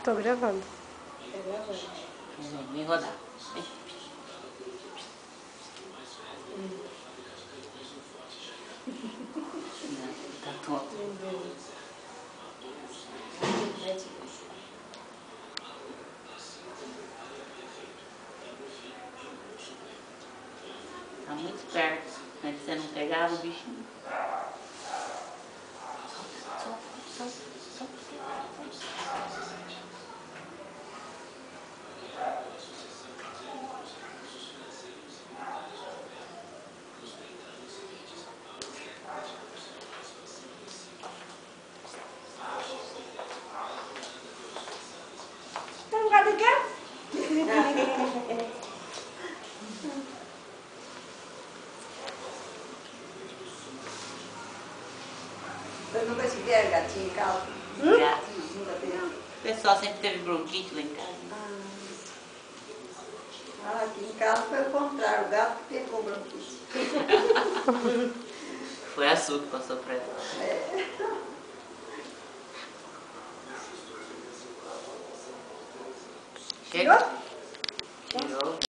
Tô gravando. Tá gravando. Vem rodar. Vem. Não, tá tonto. Tá muito esperto. Antes você não pegava o bichinho. Solta. Tá um gato aqui? Eu nunca tive gatinho em casa. Gato. Nunca teve. O pessoal sempre teve bronquite lá em casa. Aqui em casa foi o contrário, o gato que pegou bronquite. Foi a Su que passou pra ela. Chega. Tirou? Tirou.